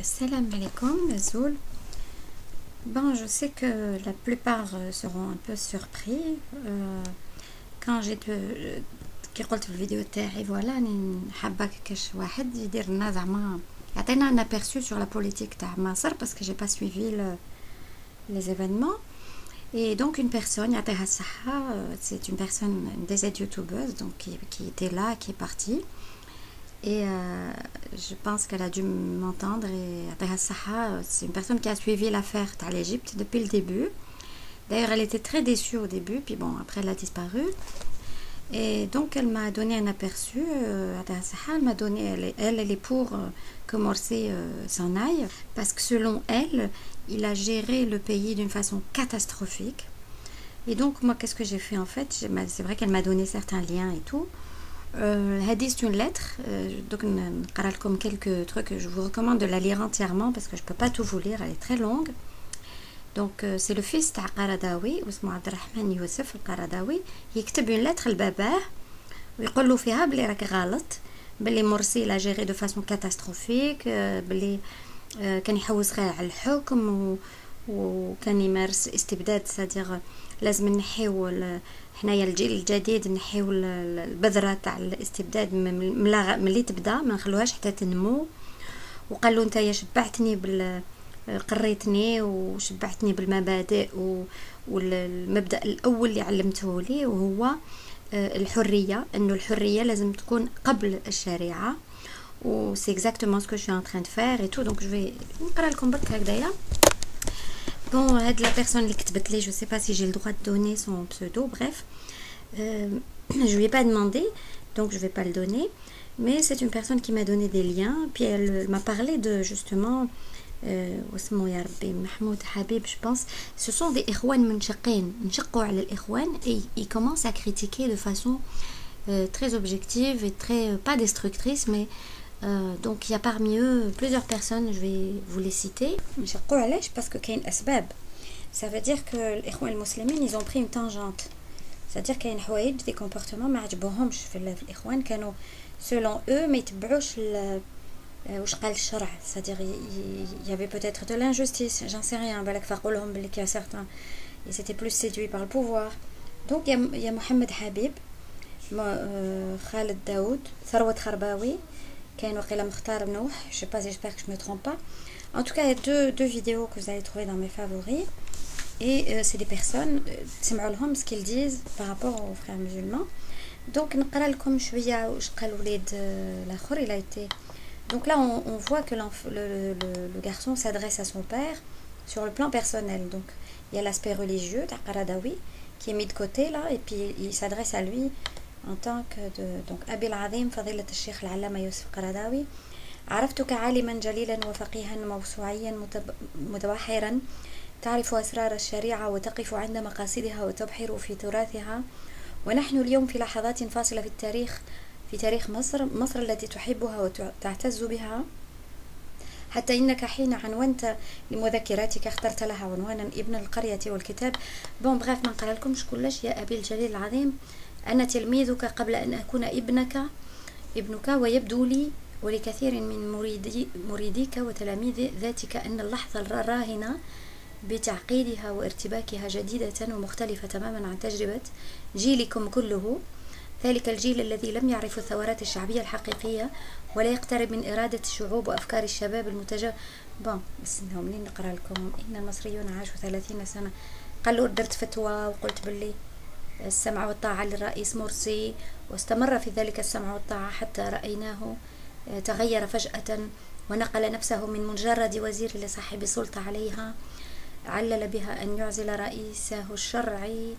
Salam alaikum, Nazoul. Bon, je sais que la plupart seront un peu surpris quand j'ai كي قلت في الفيديو تاعي فوالا راني حابه كاش واحد يدير لنا زعما يعطينا ان aperçu sur la politique تاع مصر parce que j'ai pas suivi les événements. Et donc une personne, يعطيها الصحة, c'est une personne, des youtubeuses donc qui était là, qui est partie. Et je pense qu'elle a dû m'entendre. Et يعطيها الصحة, c'est une personne qui a suivi l'affaire تاع l'Égypte depuis le début. D'ailleurs, elle était très déçue au début, puis bon, après elle a disparu. Et donc elle m'a donné un aperçu. Elle m'a donné, elle est pour que Morsi s'en aille, parce que selon elle, il a géré le pays d'une façon catastrophique. Et donc moi, qu'est-ce que j'ai fait en fait? C'est vrai qu'elle m'a donné certains liens et tout. C'est une lettre, donc comme quelques trucs. Je vous recommande de la lire entièrement parce que je peux pas tout vous lire, elle est très longue. Donc c'est le fils تاع قرضاوي واسمه عبد الرحمن يوسف القرضاوي, يكتب une lettre لباباه ويقول له فيها بلي راك غلط, بلي مرسي لا جيري دو فاسون كاتاستروفيك, بلي كان يحوس غير على الحكم وكان يمارس استبداد. سادير لازم نحيو حنايا الجيل الجديد نحيو البذره تاع الاستبداد ملي تبدا, ما نخلوهاش حتى تنمو. وقال له نتايا شبعتني قريتني وشبعتني بالمبادئ والمبدأ الأول اللي علمته لي, وهو الحرية, إنه الحرية لازم تكون قبل الشريعة. و c'est exactement ce que je suis en train de faire et tout. Donc je vais نقرا لكم برك هكذايا. Bon, هاد la personne اللي كتبت لي, je sais pas si j'ai le droit de donner son pseudo, bref, je lui ai pas demandé, donc je vais pas le donner, mais c'est une personne qui m'a donné des liens, puis elle m'a parlé de justement واسمه يا ربي محمود حبيب, je pense. Ce sont des إخوان منشقين, نشقوا على الإخوان, et ils commencent à critiquer de façon très objective et très pas destructrice, mais donc il y a parmi eux plusieurs personnes, je vais vous les citer. نشقوا علاش parce que كاين أسباب. Ça veut dire que الإخوان المسلمين ils ont pris une tangente, c'est-à-dire كاين حوايج des comportements ما عجبوهمش في الإخوان, كانوا selon eux ما يتبعوش واش قال الشرع. c'est-à-dire il y avait peut-être de l'injustice, j'en sais rien, بالك فقولهم بلي كي certains ils étaient plus séduits par le pouvoir. donc il y a Mohamed Habib, Khaled Daoud, Tharwat Kharbawi, كاين وقيلا مختار بنوح, je sais pas, j'espère que je me trompe pas. En tout cas, il y a deux vidéos que vous allez trouver dans mes favoris, et c'est des personnes تسمعوا لهم ce qu'ils disent par rapport aux frères musulmans. donc نقرا لكم شويه واش قال وليد الاخر. il a été. Donc là, on voit que le garçon s'adresse à son père sur le plan personnel. Donc il y a l'aspect religieux d'Aqaradawi qui est mis de côté là, et puis il s'adresse à lui en tant que donc Abi al-Azim فضيلة الشيخ العلامة يوسف القرضاوي, عرفتك عالما جليلا وفقيها موسوعيا متبحرا, تعرف أسرار الشريعة وتقف عند مقاصدها وتبحر في تراثها. ونحن اليوم في لحظات فاصلة في تاريخ مصر التي تحبها وتعتز بها, حتى إنك حين عنونت لمذكراتك اخترت لها عنوانا ابن القرية والكتاب. بون بغيف ما نقرأ لكمش كلش. يا أبي الجليل العظيم, أنا تلميذك قبل أن أكون ابنك, ويبدو لي ولكثير من مريديك وتلاميذ ذاتك أن اللحظة الراهنة بتعقيدها وارتباكها جديدة ومختلفة تماما عن تجربة جيلكم كله, ذلك الجيل الذي لم يعرف الثورات الشعبية الحقيقية ولا يقترب من إرادة الشعوب وأفكار الشباب بون بس إنهم منين نقرأ لكم. إن المصريون عاشوا 30 سنة. قال له درت فتوى وقلت باللي السمع والطاعة للرئيس مرسي, واستمر في ذلك السمع والطاعة حتى رأيناه تغير فجأة ونقل نفسه من مجرد وزير لصاحب سلطة عليها, علل بها أن يعزل رئيسه الشرعي.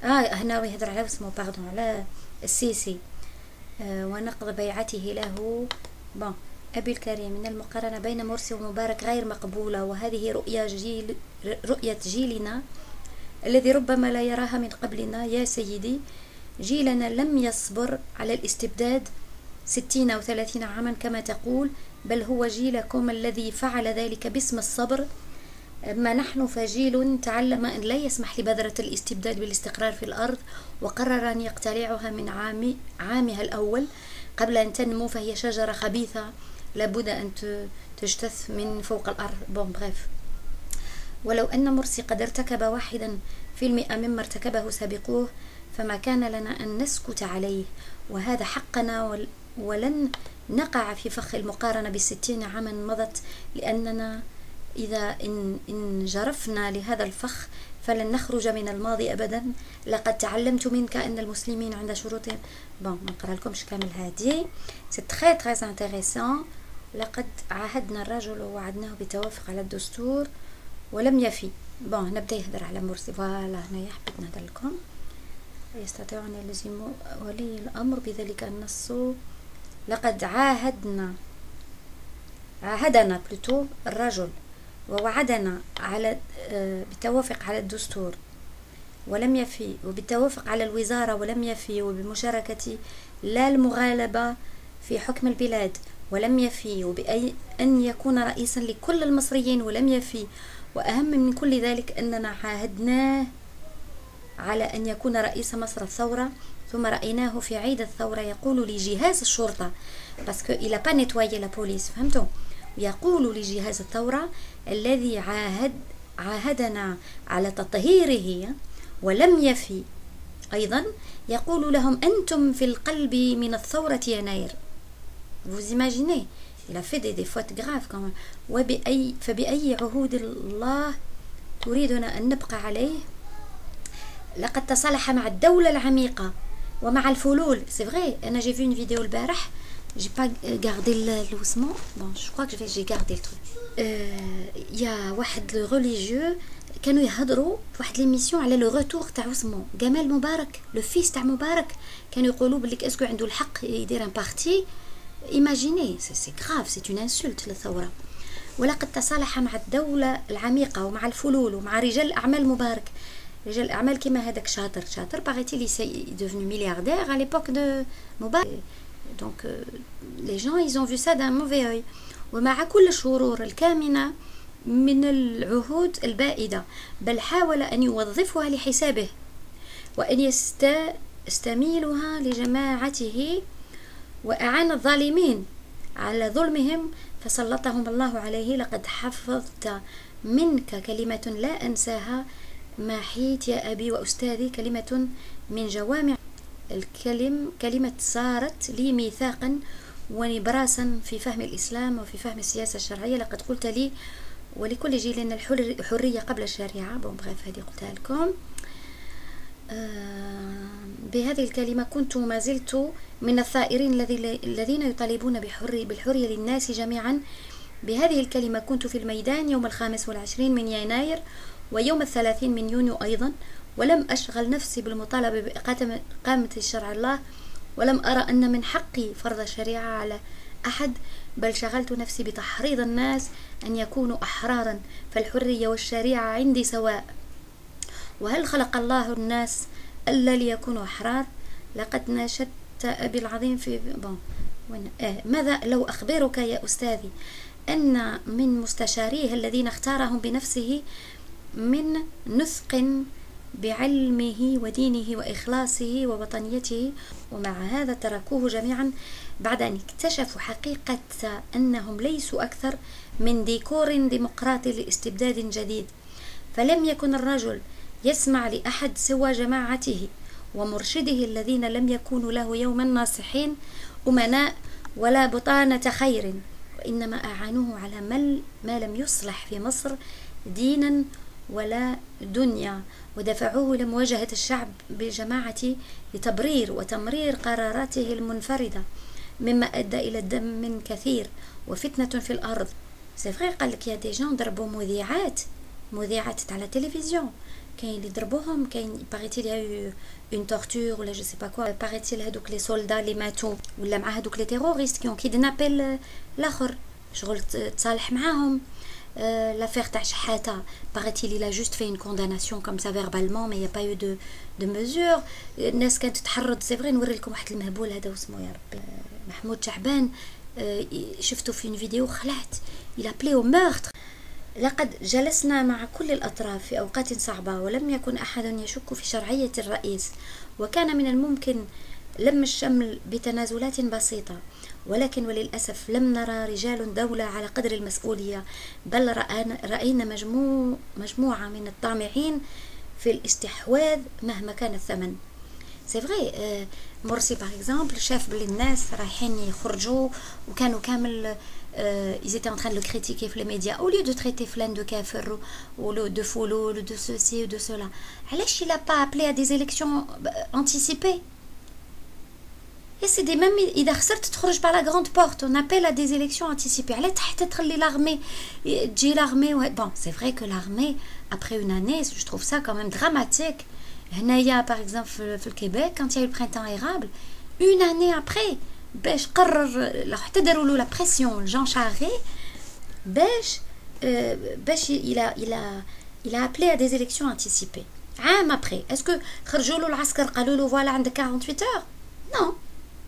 هنا يهدر على اسمه باردون على السيسي, ونقض بيعته له. بون أبي الكريم, من المقارنة بين مرسي ومبارك غير مقبولة, وهذه رؤية جيلنا الذي ربما لا يراها من قبلنا. يا سيدي, جيلنا لم يصبر على الاستبداد 60 أو 30 عاما كما تقول, بل هو جيلكم الذي فعل ذلك باسم الصبر. أما نحن فجيل تعلم أن لا يسمح لبذرة الاستبداد بالاستقرار في الأرض, وقرر أن يقتلعها من عامها الأول قبل أن تنمو, فهي شجرة خبيثة لابد أن تجتث من فوق الأرض. بون بريف. ولو أن مرسي قد ارتكب 1% مما ارتكبه سابقوه فما كان لنا أن نسكت عليه، وهذا حقنا، ولن نقع في فخ المقارنة ب60 عاما مضت، لأننا إذا إن جرفنا لهذا الفخ فلن نخرج من الماضي أبدا. لقد تعلمت منك أن المسلمين عند شروطهم. بون ما نقرأ لكمش كامل هذه، سي تري تري انتريسون. لقد عاهدنا الرجل ووعدناه بالتوافق على الدستور ولم يفي. بون نبدا يهدر على مرسي. فوالا هنايا حبيت نهدر لكم. يستطيع أن يلزم ولي الأمر بذلك النص. لقد عاهدنا بلوتو الرجل ووعدنا على بالتوافق على الدستور ولم يفي، وبالتوافق على الوزارة ولم يفي، وبمشاركة لا المغالبة في حكم البلاد ولم يفي، وبأن أن يكون رئيسا لكل المصريين ولم يفي. وأهم من كل ذلك أننا عاهدناه على أن يكون رئيس مصر الثورة، ثم رأيناه في عيد الثورة يقول لجهاز الشرطة باسكو إلا با نتوايي لا بوليس، فهمتوا؟ يقول لجهاز الثورة الذي عاهدنا على تطهيره ولم يفي، أيضا يقول لهم أنتم في القلب من الثورة يناير. vous imaginez il a fait des fautes graves quand même. فبأي عهود الله تريدنا أن نبقى عليه؟ لقد تصالح مع الدولة العميقة ومع الفلول. سي فري أنا جي في une vidéo البارح، j'ai pas gardé l'osement. bon je crois que j'ai gardé le truc. يا واحد religieux كانوا يهضروا في واحد ليميسيون على لو روتور تاع عثمان جمال مبارك، لو فيس تاع مبارك. كانوا يقولوا بلي اسكو عنده الحق يدير ان بارتي. ايماجيني سي غراف، سي اون انسولت للثوره. ولقد تصالح مع الدوله العميقه ومع الفلول ومع رجال الاعمال مبارك. رجال الاعمال كيما هذاك شاطر باغيتي لي سي devenu milliardaire à l'époque de مبارك. donc les gens ils ont vu ça d'un mauvais œil. ومع كل الشرور الكامنة من العهود البائدة، بل حاول أن يوظفها لحسابه وأن يستميلها لجماعته، وأعان الظالمين على ظلمهم فسلطهم الله عليه. لقد حفظت منك كلمة لا أنساها، ما حيت يا أبي وأستاذي كلمة من جوامع الكلم، كلمة صارت لي ميثاقا ونبراسا في فهم الإسلام وفي فهم السياسة الشرعية. لقد قلت لي ولكل جيل أن الحرية قبل الشريعة. بون بغيف هذه قلتها لكم. بهذه الكلمة كنت ما زلت من الثائرين الذين يطالبون بالحرية للناس جميعا. بهذه الكلمة كنت في الميدان يوم 25 من يناير ويوم 30 من يونيو أيضا، ولم أشغل نفسي بالمطالبة بإقامة شرع الله، ولم أرى أن من حقي فرض الشريعة على أحد، بل شغلت نفسي بتحريض الناس أن يكونوا أحرارا، فالحرية والشريعة عندي سواء. وهل خلق الله الناس ألا ليكونوا أحرار؟ لقد ناشدت أبي العظيم في ماذا لو أخبرك يا أستاذي أن من مستشاريه الذين اختارهم بنفسه من نثق بعلمه ودينه وإخلاصه ووطنيته، ومع هذا تركوه جميعا بعد أن اكتشفوا حقيقة أنهم ليسوا أكثر من ديكور ديمقراطي لاستبداد جديد. فلم يكن الرجل يسمع لأحد سوى جماعته ومرشده الذين لم يكونوا له يوما ناصحين أمناء ولا بطانة خير، وإنما أعانوه على ما لم يصلح في مصر دينا ولا دنيا، ودفعوه لمواجهة الشعب بجماعة لتبرير وتمرير قراراته المنفردة، مما أدى إلى الدم كثير وفتنة في الأرض. سيفغي قال لك يا دي جون ضربوا مذيعات على التلفزيون، كاين اللي ضربوهم، كاين باغيتي لي اون تورتور ولا جو سي با كوا، باغيتي هذوك لي سولدا اللي ماتوا، ولا مع هذوك لي تيروريست كي كيدنابيل الاخر شغل تصالح معاهم. l'affaire تاع شحاته باغيتي لي لا جوست في اون كونداناسيون كوم سا فيربالمون مي يا با يو دو ميزور. الناس كانت تتحرض. سي فري نوري لكم واحد المهبول هذا اسمه يا رب محمود شعبان، شفته في فيديو خلعت يلابلي او مورتر. لقد جلسنا مع كل الأطراف في أوقات صعبة ولم يكن أحد يشك في شرعية الرئيس، وكان من الممكن لم الشمل بتنازلات بسيطة، ولكن وللأسف لم نرى رجال دولة على قدر المسؤولية، بل رأينا مجموعة من الطامعين في الاستحواذ مهما كان الثمن. سي فري مرسي باغ اكزومبل شاف بلي الناس رايحين يخرجوا وكانوا كامل ils étaient en train de le critiquer في les médias au lieu de traiter فلان de كافر ou de follow de ceci ou de cela. علاش il a pas appelé à des élections anticipées؟ Et c'est des même إذا خسرت تخرج par la grande porte, on appelle à des élections anticipées. على تحت تخلي l'armée تجي l'armée. Bon, c'est vrai que l'armée après une année, je trouve ça quand même dramatique. هنايا par exemple في الكيبيك quand il y a eu le printemps érable, une année après باش قرر لو حتى داروا له لا بريسيون جان شاري باش il a appelé à des élections anticipées. عام après, est-ce que خرجوا له العسكر قالوا له voilà عندك 48 heures؟ Non.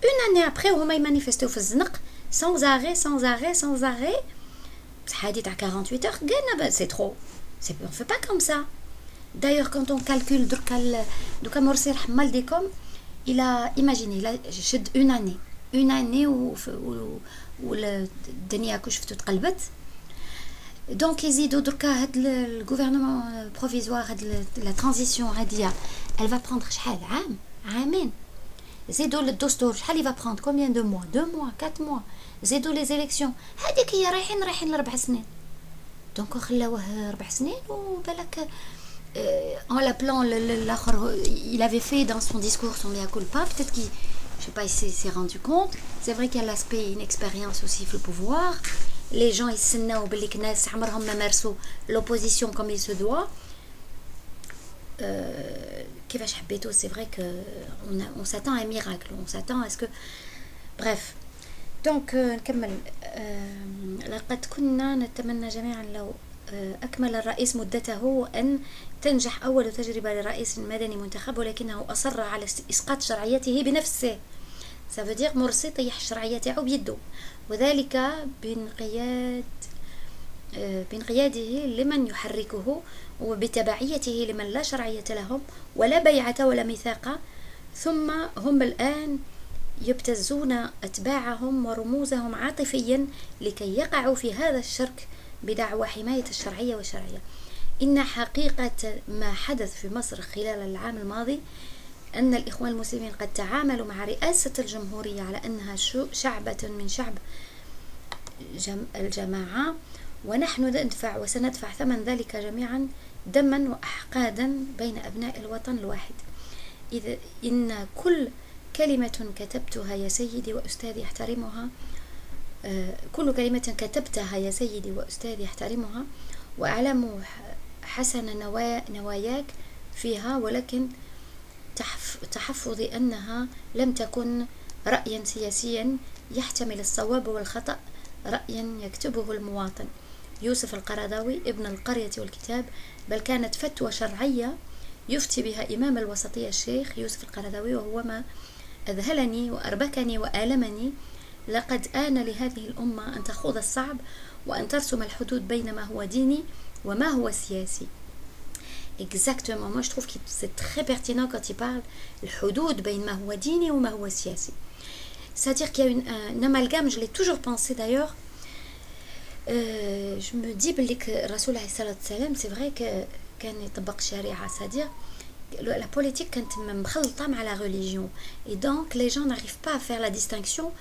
Une année après هما يمانيفستيو في الزنق sans arrêt بصح هادي تاع 48 heures قالنا c'est trop. On fait pas comme ça. D'ailleurs quand on calcule دوكا مرسي رحمه لديكم il a imaginé il a شد une année où الدنيا كل شفتو تقلبت. دونك يزيدوا دركا هاد الغوفرنمون بروفيزوار هاد لا ترانزيسيون هاديه elle va prendre شحال عامين. زيدوا للدستور شحال il va prendre combien de mois 2 mois 4 mois. زيدوا les élections هذيك هي رايحين ل4 سنين. دونك خلاوه 4 سنين وبالك en l'appelant l'akhar il avait fait dans son discours son mea culpa, peut-être qu'il je sais pas, il s'est rendu compte. C'est vrai qu'il y a l'aspect inexpérience aussi في le pouvoir. Les gens يسناو باللي كناس عمرهم ما مارسوا l'opposition comme il se doit. كيفاش حبيتو c'est vrai que on s'attend à un miracle, on s'attend à ce que bref. Donc نكمل. لقد كنا نتمنى جميعا لو أكمل الرئيس مدته أن تنجح أول تجربة لرئيس مدني منتخب، ولكنه أصر على إسقاط شرعيته بنفسه. ça veut dire مرسي طيح الشرعية تاعو بيده، وذلك بانقياده لمن يحركه وبتبعيته لمن لا شرعية لهم ولا بيعة ولا ميثاق. ثم هم الآن يبتزون أتباعهم ورموزهم عاطفيا لكي يقعوا في هذا الشرك بدعوى حماية الشرعية والشرعية. إن حقيقة ما حدث في مصر خلال العام الماضي أن الإخوان المسلمين قد تعاملوا مع رئاسة الجمهورية على أنها شعبة من شعب الجماعة، ونحن ندفع وسندفع ثمن ذلك جميعا دما وأحقادا بين أبناء الوطن الواحد. إذا إن كل كلمة كتبتها يا سيدي وأستاذي احترمها، كل كلمة كتبتها يا سيدي وأستاذي احترمها، وأعلم حسن نواياك فيها، ولكن تحفظي أنها لم تكن رأيا سياسيا يحتمل الصواب والخطأ، رأيا يكتبه المواطن يوسف القرضاوي ابن القرية والكتاب، بل كانت فتوى شرعية يفتي بها إمام الوسطية الشيخ يوسف القرضاوي، وهو ما أذهلني وأربكني وآلمني. لقد آن لهذه الأمة أن تخوض الصعب وأن ترسم الحدود بين ما هو ديني وما هو سياسي. Exactement, moi je trouve que c'est très pertinent quand il parle الحدود بين ما هو ديني وما هو سياسي. C'est-à-dire qu'il y a un amalgame, je l'ai toujours pensé d'ailleurs. Je me dis que Rasoul alayhi salatu wassalam, c'est vrai que كان يطبق الشريعة, c'est-à-dire la politique كانت مخلطة مع la religion, et donc les gens n'arrivent pas à faire la distinction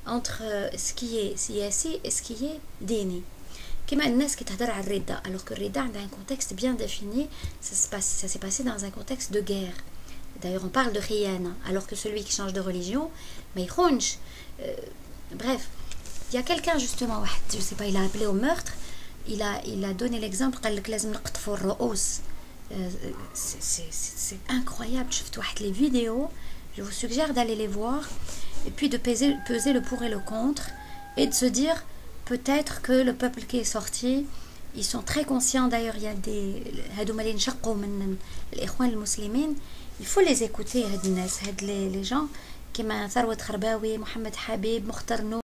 entre ce qui est سياسي et ce qui est ديني. كما الناس qui تهدر على الردة, alors que الردة عندها un contexte bien défini, ça s'est passé dans un contexte de guerre. D'ailleurs on parle de khiyana, alors que celui qui change de religion ما يخونش. Bref, il y a quelqu'un justement, je sais pas, il a appelé au meurtre, il a donné l'exemple, قال لك لازم نقطفوا الرؤوس. C'est incroyable. Je fais les vidéos, je vous suggère d'aller les voir et puis de peser le pour et le contre et de se dire peut-être que le peuple qui est sorti, ils sont très conscients. D'ailleurs il y a des هادوما اللي نشقوا من الإخوان المسلمين, il faut les écouter, هاد الناس, هاد les gens كما ثروت خرباوي, محمد حبيب, مختار نور.